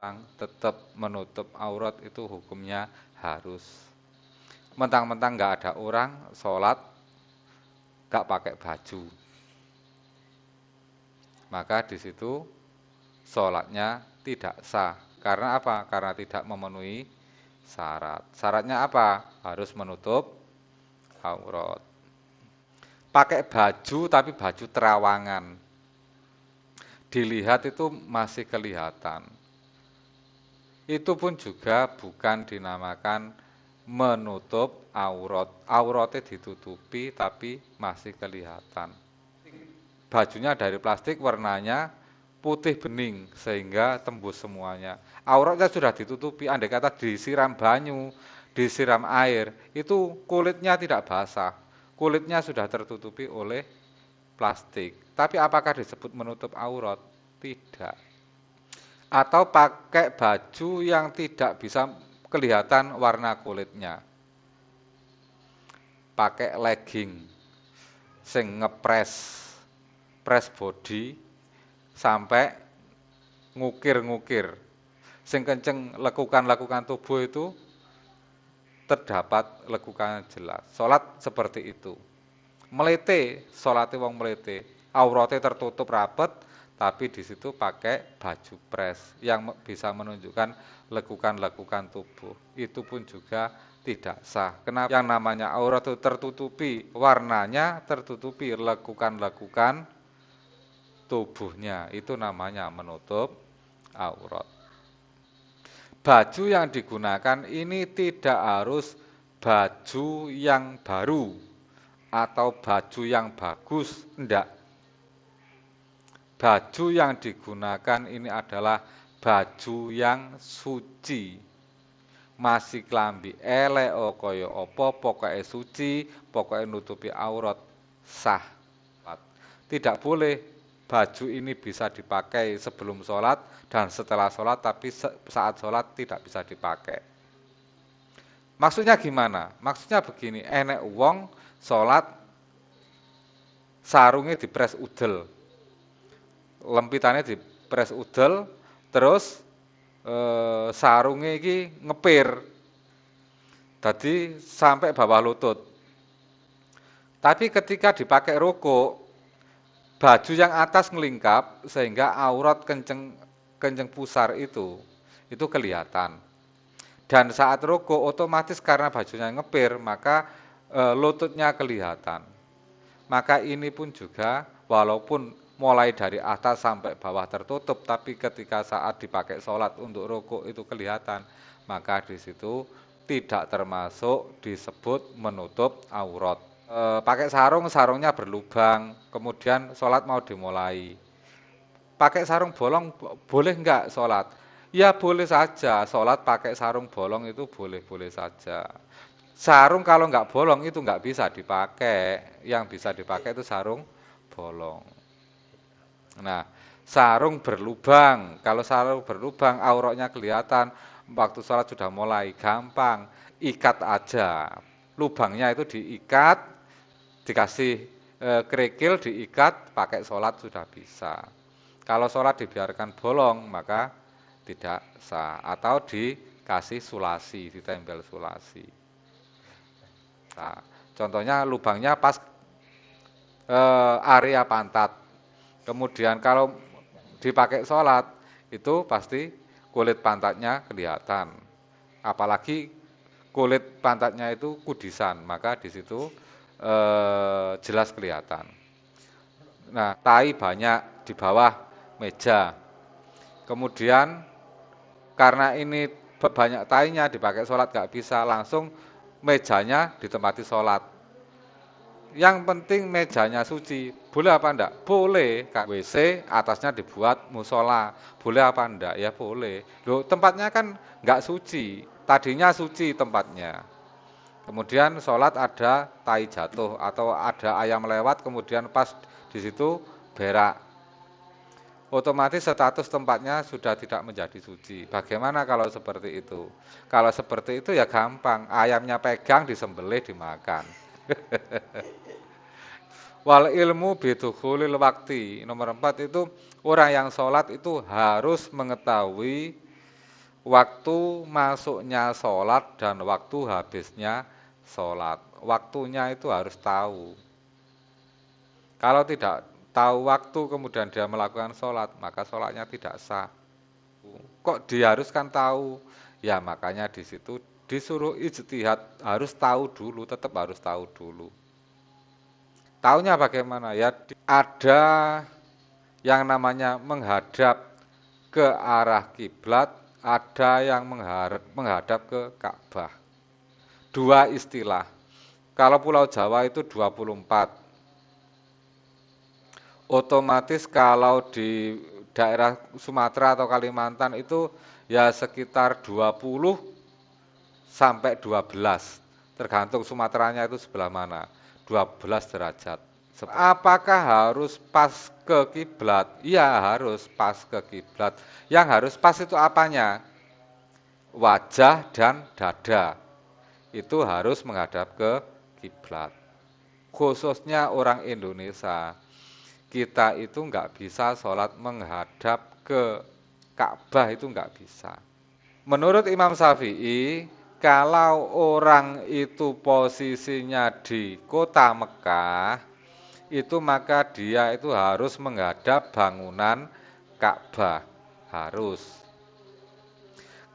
orang tetap menutup aurat itu hukumnya harus. Mentang-mentang nggak ada orang, sholat nggak pakai baju. Maka di situ sholatnya tidak sah. Karena apa? Karena tidak memenuhi syarat. Syaratnya apa? Harus menutup aurat. Pakai baju tapi baju terawangan. Dilihat itu masih kelihatan. Itu pun juga bukan dinamakan menutup aurat. Auratnya ditutupi tapi masih kelihatan. Bajunya dari plastik, warnanya putih bening sehingga tembus semuanya. Auratnya sudah ditutupi, andai kata disiram banyu, disiram air, itu kulitnya tidak basah. Kulitnya sudah tertutupi oleh plastik. Tapi apakah disebut menutup aurat? Tidak. Atau pakai baju yang tidak bisa kelihatan warna kulitnya. Pakai legging sing press body sampai ngukir-ngukir. Sing kenceng lekukan-lekukan tubuh itu terdapat lekukan jelas. Salat seperti itu. Melete, salatnya wong melete. Auratnya tertutup rapat, tapi di situ pakai baju pres yang bisa menunjukkan lekukan-lekukan tubuh. Itu pun juga tidak sah. Kenapa? Yang namanya aurat itu tertutupi, warnanya tertutupi lekukan-lekukan tubuhnya. Itu namanya menutup aurat. Baju yang digunakan ini tidak harus baju yang baru atau baju yang bagus, enggak. Baju yang digunakan ini adalah baju yang suci. Masih klambi elek kaya apa, pokoknya suci, pokoknya nutupi aurat, sah. Tidak boleh baju ini bisa dipakai sebelum sholat dan setelah sholat, tapi saat sholat tidak bisa dipakai. Maksudnya gimana? Maksudnya begini, enek wong sholat sarungnya dipres udel, lempitannya dipres udel, terus sarungnya ini ngepir, jadi sampai bawah lutut. Tapi ketika dipakai rokok, baju yang atas melingkap sehingga aurat kenceng pusar itu kelihatan. Dan saat rokok otomatis karena bajunya ngepir maka lututnya kelihatan. Maka ini pun juga walaupun mulai dari atas sampai bawah tertutup, tapi ketika saat dipakai sholat untuk rokok itu kelihatan, maka di situ tidak termasuk disebut menutup aurat. Pakai sarung, sarungnya berlubang, kemudian sholat mau dimulai. Pakai sarung bolong boleh enggak sholat? Ya boleh saja, sholat pakai sarung bolong itu boleh-boleh saja. Sarung kalau enggak bolong itu enggak bisa dipakai, yang bisa dipakai itu sarung bolong. Nah, sarung berlubang, kalau sarung berlubang auratnya kelihatan, waktu sholat sudah mulai gampang, ikat aja. Lubangnya itu diikat, dikasih kerikil, diikat, pakai sholat sudah bisa. Kalau sholat dibiarkan bolong maka tidak sah, atau dikasih sulasi, ditempel sulasi. Nah, contohnya lubangnya pas area pantat. Kemudian kalau dipakai sholat itu pasti kulit pantatnya kelihatan. Apalagi kulit pantatnya itu kudisan, maka di situ jelas kelihatan. Nah, tai banyak di bawah meja. Kemudian karena ini banyak tainya dipakai sholat gak bisa, langsung mejanya ditempati sholat. Yang penting mejanya suci. Boleh apa enggak? Boleh. WC atasnya dibuat musola. Boleh apa enggak? Ya boleh. Loh, tempatnya kan enggak suci. Tadinya suci tempatnya. Kemudian sholat ada tai jatuh atau ada ayam lewat, kemudian pas di situ berak. Otomatis status tempatnya sudah tidak menjadi suci. Bagaimana kalau seperti itu? Kalau seperti itu ya gampang, ayamnya pegang, disembelih, dimakan. Wal ilmu bidukhulil wakti. Nomor 4 itu orang yang sholat itu harus mengetahui waktu masuknya sholat dan waktu habisnya sholat. Waktunya itu harus tahu. Kalau tidak tahu waktu kemudian dia melakukan sholat, maka sholatnya tidak sah. Kok diharuskan tahu? Ya makanya di situ disuruh ijtihad, harus tahu dulu, tetap harus tahu dulu. Taunya bagaimana? Ya ada yang namanya menghadap ke arah kiblat, ada yang menghadap ke Ka'bah. Dua istilah. Kalau Pulau Jawa itu 24. Otomatis kalau di daerah Sumatera atau Kalimantan itu ya sekitar 20 sampai 12. Tergantung Sumateranya itu sebelah mana. 12 derajat. Apakah harus pas ke kiblat? Iya, harus pas ke kiblat. Yang harus pas itu apanya? Wajah dan dada. Itu harus menghadap ke kiblat. Khususnya orang Indonesia. Kita itu nggak bisa sholat menghadap ke Ka'bah, itu nggak bisa. Menurut Imam Syafi'i, kalau orang itu posisinya di kota Mekah, itu maka dia itu harus menghadap bangunan Ka'bah, harus.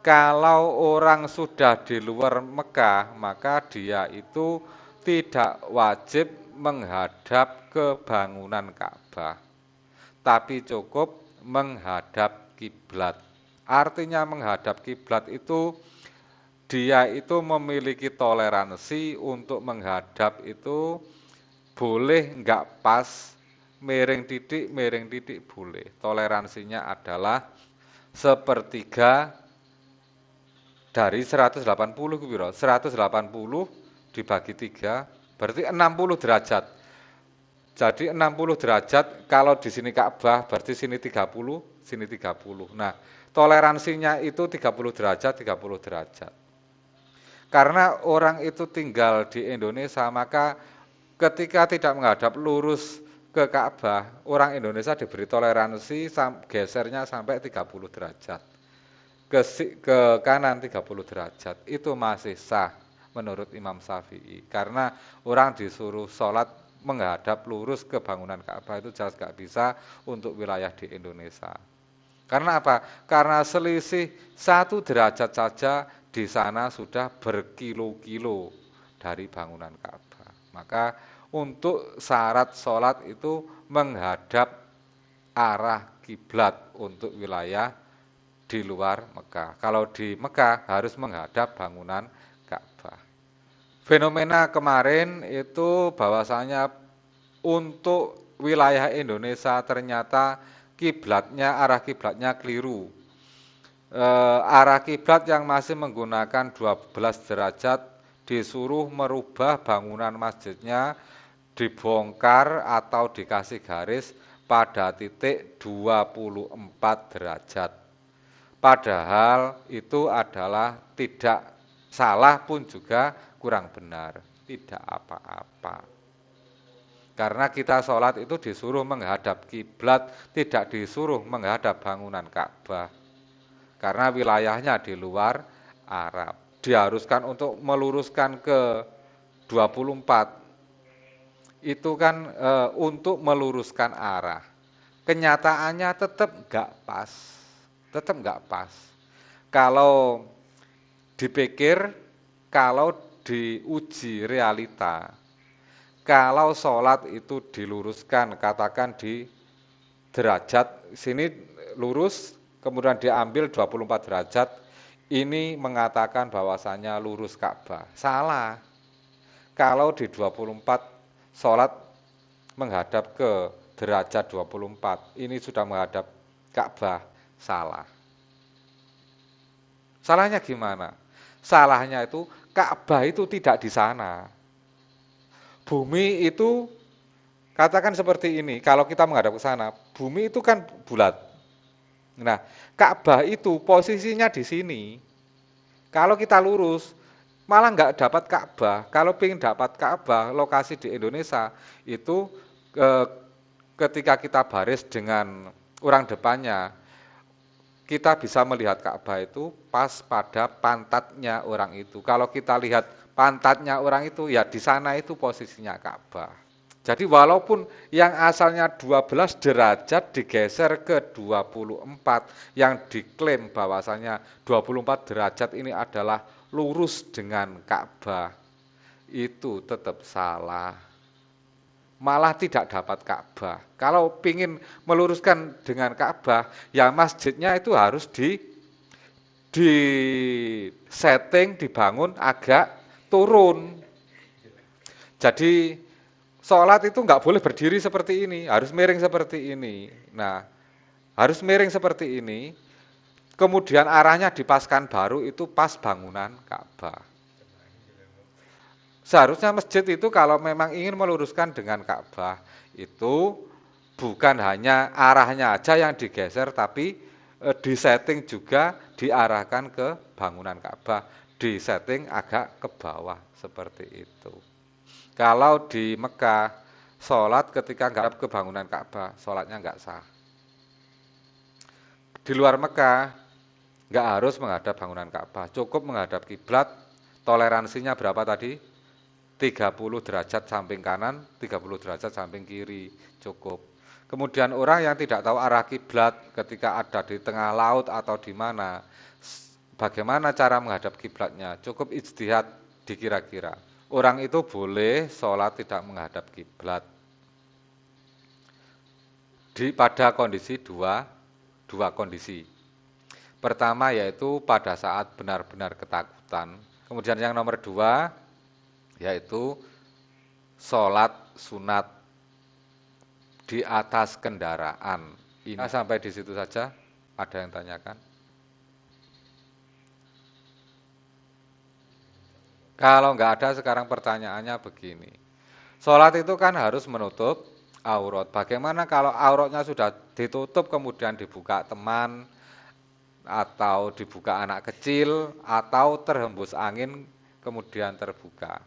Kalau orang sudah di luar Mekah, maka dia itu tidak wajib menghadap ke bangunan Ka'bah, tapi cukup menghadap kiblat. Artinya menghadap kiblat itu dia itu memiliki toleransi untuk menghadap itu boleh enggak pas, miring titik boleh. Toleransinya adalah sepertiga dari 180 kira, 180 dibagi 3 berarti 60 derajat. Jadi 60 derajat kalau di sini Ka'bah berarti sini 30, sini 30. Nah, toleransinya itu 30 derajat, 30 derajat. Karena orang itu tinggal di Indonesia, maka ketika tidak menghadap lurus ke Ka'bah, orang Indonesia diberi toleransi gesernya sampai 30 derajat. Ke kanan 30 derajat, itu masih sah menurut Imam Syafi'i. Karena orang disuruh sholat menghadap lurus ke bangunan Ka'bah itu jelas gak bisa untuk wilayah di Indonesia. Karena apa? Karena selisih 1 derajat saja di sana sudah berkilo-kilo dari bangunan Ka'bah. Maka untuk syarat sholat itu menghadap arah kiblat untuk wilayah di luar Mekah. Kalau di Mekah harus menghadap bangunan Ka'bah. Fenomena kemarin itu bahwasanya untuk wilayah Indonesia ternyata arah kiblatnya keliru. Arah kiblat yang masih menggunakan 12 derajat disuruh merubah bangunan masjidnya, dibongkar atau dikasih garis pada titik 24 derajat. Padahal itu adalah tidak salah pun juga kurang benar, tidak apa-apa. Karena kita sholat itu disuruh menghadap kiblat, tidak disuruh menghadap bangunan Ka'bah. Karena wilayahnya di luar Arab. Diharuskan untuk meluruskan ke 24. Itu kan untuk meluruskan arah. Kenyataannya tetap nggak pas. Tetap nggak pas. Kalau dipikir, kalau diuji realita, kalau sholat itu diluruskan, katakan di derajat, sini lurus, kemudian diambil 24 derajat, ini mengatakan bahwasannya lurus Ka'bah. Salah. Kalau di 24 sholat menghadap ke derajat 24, ini sudah menghadap Ka'bah, salah. Salahnya gimana? Salahnya itu Ka'bah itu tidak di sana. Bumi itu katakan seperti ini, kalau kita menghadap ke sana, bumi itu kan bulat. Nah, Ka'bah itu posisinya di sini. Kalau kita lurus, malah nggak dapat Ka'bah. Kalau ingin dapat Ka'bah, lokasi di Indonesia itu ketika kita baris dengan orang depannya, kita bisa melihat Ka'bah itu pas pada pantatnya orang itu. Kalau kita lihat pantatnya orang itu, ya di sana itu posisinya Ka'bah. Jadi walaupun yang asalnya 12 derajat digeser ke 24, yang diklaim bahwasanya 24 derajat ini adalah lurus dengan Ka'bah, itu tetap salah. Malah tidak dapat Ka'bah. Kalau ingin meluruskan dengan Ka'bah, ya masjidnya itu harus di setting, dibangun agak turun. Jadi sholat itu nggak boleh berdiri seperti ini, harus miring seperti ini. Nah, harus miring seperti ini, kemudian arahnya dipaskan baru itu pas bangunan Ka'bah. Seharusnya masjid itu kalau memang ingin meluruskan dengan Ka'bah, itu bukan hanya arahnya aja yang digeser, tapi disetting juga diarahkan ke bangunan Ka'bah, disetting agak ke bawah seperti itu. Kalau di Mekah, sholat ketika nggak ke bangunan Ka'bah, sholatnya nggak sah. Di luar Mekah, nggak harus menghadap bangunan Ka'bah, cukup menghadap kiblat. Toleransinya berapa tadi? 30 derajat samping kanan, 30 derajat samping kiri, cukup. Kemudian orang yang tidak tahu arah kiblat ketika ada di tengah laut atau di mana, bagaimana cara menghadap kiblatnya? Cukup ijtihad dikira-kira. Orang itu boleh sholat tidak menghadap kiblat. Pada kondisi dua kondisi. Pertama yaitu pada saat benar-benar ketakutan. Kemudian yang nomor dua yaitu sholat sunat di atas kendaraan. Ini sampai di situ saja. Ada yang tanyakan? Kalau nggak ada, sekarang pertanyaannya begini. Sholat itu kan harus menutup aurat. Bagaimana kalau auratnya sudah ditutup kemudian dibuka teman, atau dibuka anak kecil, atau terhembus angin kemudian terbuka?